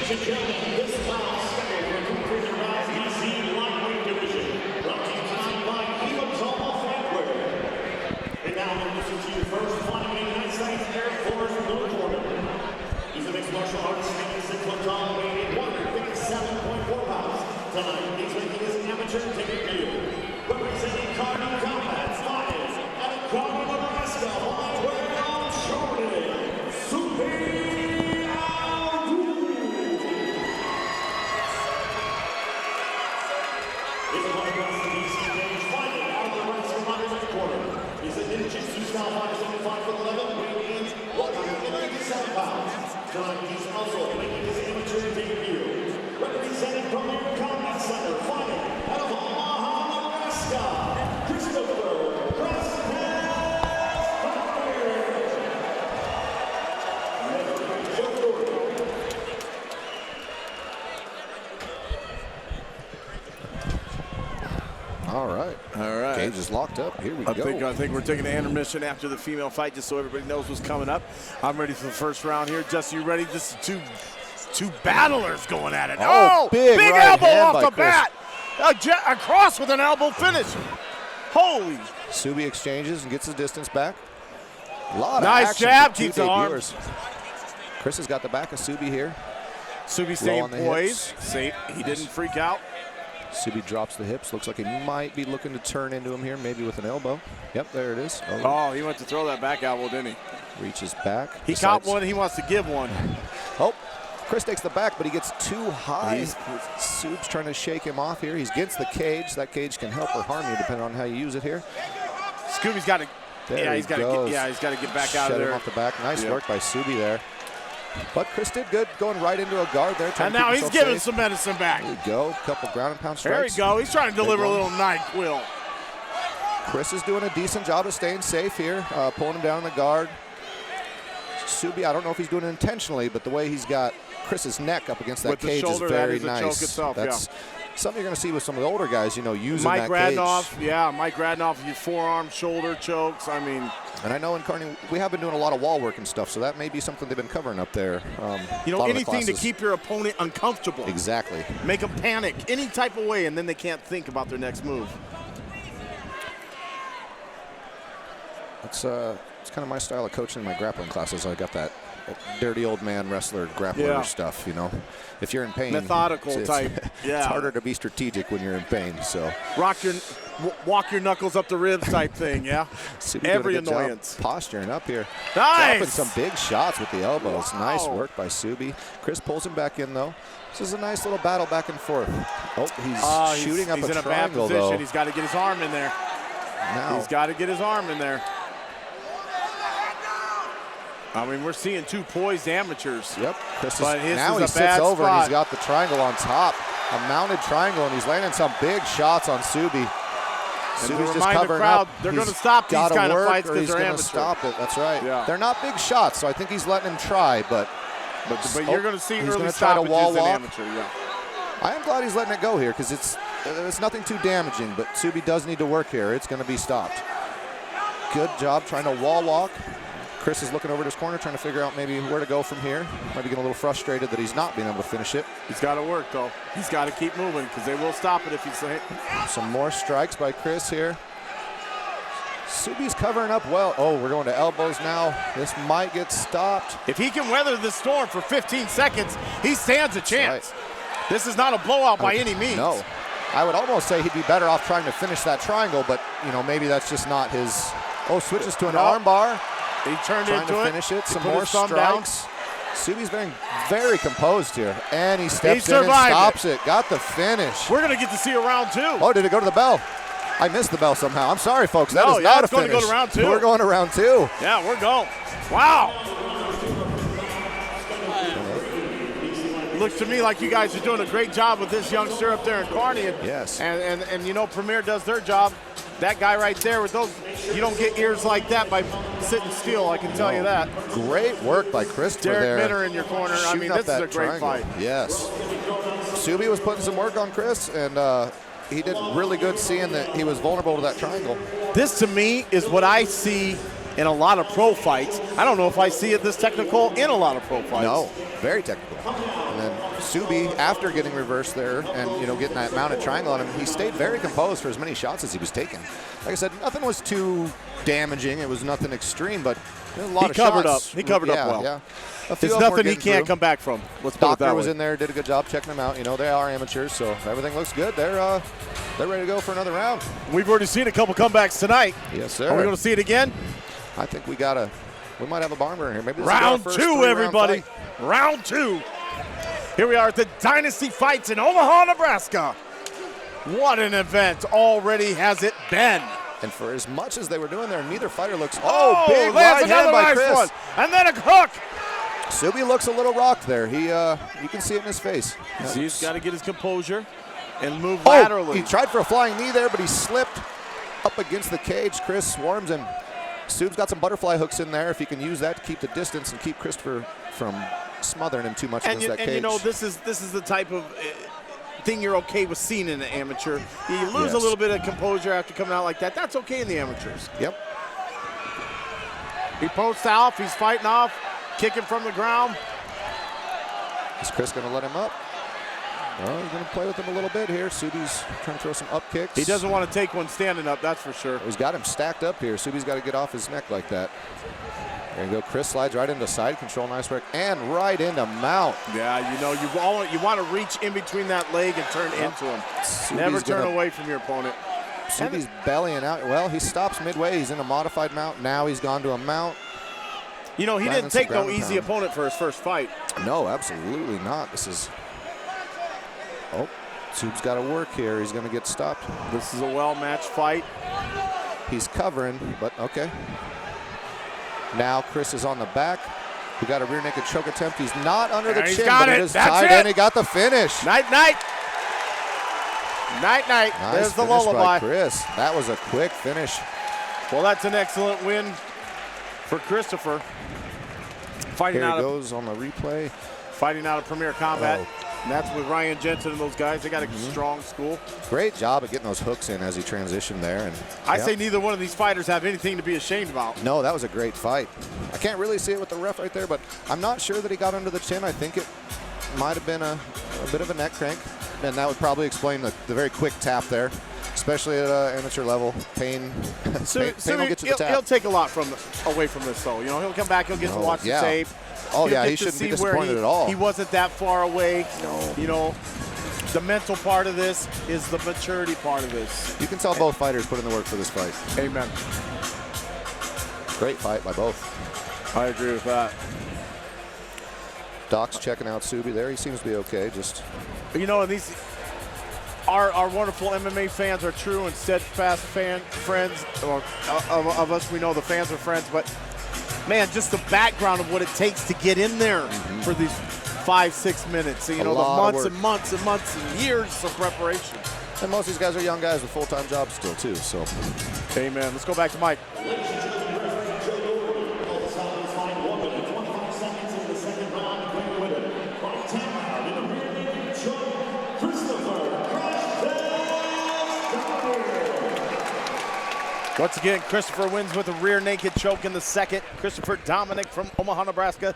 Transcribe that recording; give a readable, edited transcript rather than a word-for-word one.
and gentlemen, this final schedule for the Rise DC lightweight division, brought to you tonight by Alghul Fightwear. And now we'll listen to your first fighting in United States Air Force Blue Corner. He's a mixed martial arts standing 6 foot tall, weighing 157.4 pounds. Tonight, he's making his amateur debut. Representing Carney Combat Fighters out of Carney, Nebraska, lightweight on shoulder, Subhi Alghul. He's a one across the DC range, fighting out of the wrestling lightweight corner. He's a ninjutsu style fighter, 5'11", weighing 187 pounds. Tonight, he's also making his amateur debut. Representing from the Combat Center, fighting out of Omaha, Nebraska, All right. Cage is locked up. Here we go. I think we're taking an intermission after the female fight, just so everybody knows what's coming up. I'm ready for the first round here. Jesse, you ready? This is two battlers going at it. Oh, big right elbow hand off by the bat. A cross with an elbow finish. Holy. Subhi exchanges and gets his distance back. A lot of nice action jab, for two keeps the arm. debuters. Chris has got the back of Subhi here. Subhi staying poised. He didn't freak out. Subhi drops the hips. Looks like he might be looking to turn into him here, maybe with an elbow. Yep, there it is. Oh, he went to throw that back elbow, didn't he? Reaches back. He caught one, he wants to give one. Oh, Chris takes the back, but he gets too high. Sub's trying to shake him off here. He's against the cage. That cage can help or harm you depending on how you use it here. Scooby's got to. He's got to get back out of there. Him off the back. Nice work by Subhi there. But Chris did good, going right into a guard there. And now he's giving some medicine back. There you go. A couple ground and pound strikes. There you go. He's trying to deliver a little NyQuil. Chris is doing a decent job of staying safe here, pulling him down in the guard. Subhi, I don't know if he's doing it intentionally, but the way he's got Chris's neck up against that cage is very nice. Choke itself, That's something you're going to see with some of the older guys, you know, using Mike that Radnoff, cage. yeah, Mike Radnoff, his forearm, shoulder chokes. I mean, and I know in Kearney we have been doing a lot of wall work and stuff, so that may be something they've been covering up there. You know, anything to keep your opponent uncomfortable. Exactly. Make them panic any type of way, and then they can't think about their next move. It's kind of my style of coaching in my grappling classes. I got that dirty old man wrestler grappler stuff, you know. If you're in pain, methodical type. It's harder to be strategic when you're in pain. So walk your knuckles up the ribs type thing, yeah. Every annoyance. Posturing up here. Nice. Dropping some big shots with the elbows. Wow. Nice work by Subhi. Chris pulls him back in though. This is a nice little battle back and forth. Oh, he's shooting up a triangle though. He's in a bad position. He's got to get his arm in there. Now he's got to get his arm in there. I mean, we're seeing two poised amateurs. Yep. Now he sits over and he's got the triangle on top. A mounted triangle, and he's landing some big shots on Subhi. Subhi's just covering up. They're going to stop these kind of fights because they're amateurs. Stop it. That's right. Yeah. They're not big shots, so I think he's letting him try. But you're going to see he's early try to wall walk. Amateur, yeah. I am glad he's letting it go here because it's nothing too damaging. But Subhi does need to work here. It's going to be stopped. Good job trying to wall walk. Chris is looking over at his corner, trying to figure out maybe where to go from here. Might be getting a little frustrated that he's not being able to finish it. He's got to work, though. He's got to keep moving because they will stop it if he's hit. Some more strikes by Chris here. Subhi's covering up well. Oh, we're going to elbows now. This might get stopped. If he can weather the storm for 15 seconds, he stands a chance. Right. This is not a blowout by any means. No. I would almost say he'd be better off trying to finish that triangle, but, you know, maybe that's just not his. Oh, switches to an arm bar. He turned trying into to finish it. Some more strikes. Subhi's being very composed here, and he steps in and stops it. Got the finish. We're going to get to see a round two. Oh, did it go to the bell? I missed the bell somehow. I'm sorry, folks. That is not a finish. Going to go to round two. We're going to round two. Yeah, we're going. Wow. Looks to me like you guys are doing a great job with this youngster up there in Kearney. Yes. And you know, Premier does their job. That guy right there with those, you don't get ears like that by sitting still, I can tell you that. Great work by Christopher there. Derek Mitter in your corner. I mean, this is a great fight. Yes. Subhi was putting some work on Chris, and he did really good seeing that he was vulnerable to that triangle. This, to me, is what I see in a lot of pro fights. I don't know if I see it this technical in a lot of pro fights. No, very technical. And then Subhi, after getting reversed there and, you know, getting that mounted triangle on him, he stayed very composed for as many shots as he was taking. Like I said, nothing was too damaging. It was nothing extreme, but a lot of shots. He covered up well. Yeah. There's nothing he can't come back from. Let's put it that Doctor was way. in there, did a good job checking them out. You know, they are amateurs, so everything looks good. They're ready to go for another round. We've already seen a couple comebacks tonight. Yes, sir. Are we going to see it again? I think we might have a barn burner here. Maybe this Round is our first 2, everybody. Round 2. Here we are at the Dynasty Fights in Omaha, Nebraska. What an event already has it been. And for as much as they were doing there, neither fighter looks. there's Big right hand another by nice Chris. one. And then a hook. Subhi looks a little rocked there. You can see it in his face. He's got to get his composure and move laterally. He tried for a flying knee there, but he slipped up against the cage. Chris warms him. Sub's got some butterfly hooks in there. If he can use that to keep the distance and keep Christopher from smothering him too much against that cage. And you know, this is the type of thing you're okay with seeing in an amateur. You lose a little bit of composure after coming out like that. That's okay in the amateurs. Yep. He posts off. He's fighting off, kicking from the ground. Is Chris going to let him up? Well, he's going to play with him a little bit here. Subhi's trying to throw some up kicks. He doesn't want to take one standing up, that's for sure. He's got him stacked up here. Subhi's got to get off his neck like that. There you go. Chris slides right into side control. Nice work. And right into mount. Yeah, you know, you want to reach in between that leg and turn into him. Never turn away from your opponent. Subhi's bellying out. Well, he stops midway. He's in a modified mount. Now he's gone to a mount. You know, he didn't take no easy opponent for his first fight. No, absolutely not. This is... Oh, Sub's got to work here. He's going to get stopped. This is a well-matched fight. He's covering, but okay. Now Chris is on the back. He got a rear naked choke attempt. He's not under the chin, but it is tied in. He got the finish. Night, night. Night, night. Nice. There's the finish lullaby. by Chris. That was a quick finish. Well, that's an excellent win for Christopher. Fighting Here out he goes on the replay. Fighting out of Premier Combat. And that's with Ryan Jensen and those guys. They got a strong school. Great job of getting those hooks in as he transitioned there. And I say neither one of these fighters have anything to be ashamed about. No, that was a great fight. I can't really see it with the ref right there, but I'm not sure that he got under the chin. I think it might have been a bit of a neck crank, and that would probably explain the very quick tap there, especially at amateur level. Pain will get you the tap. He'll take a lot away from this, though. You know, he'll come back, he'll get to watch the tape. Oh, He'll yeah, get he to shouldn't be see disappointed where at all. He wasn't that far away. No. You know, the mental part of this is the maturity part of this. You can tell both fighters put in the work for this fight. Amen. Great fight by both. I agree with that. Doc's checking out Subhi there. He seems to be okay. Just, you know, and these our wonderful MMA fans are true and steadfast friends of us. We know the fans are friends, but man, just the background of what it takes to get in there for these 5-6 minutes. So, you know, the months and months and months and years of preparation. and most of these guys are young guys with full-time jobs still too. So, amen. Let's go back to Mike. Once again, Christopher wins with a rear naked choke in the second. Christopher Domenick from Omaha, Nebraska.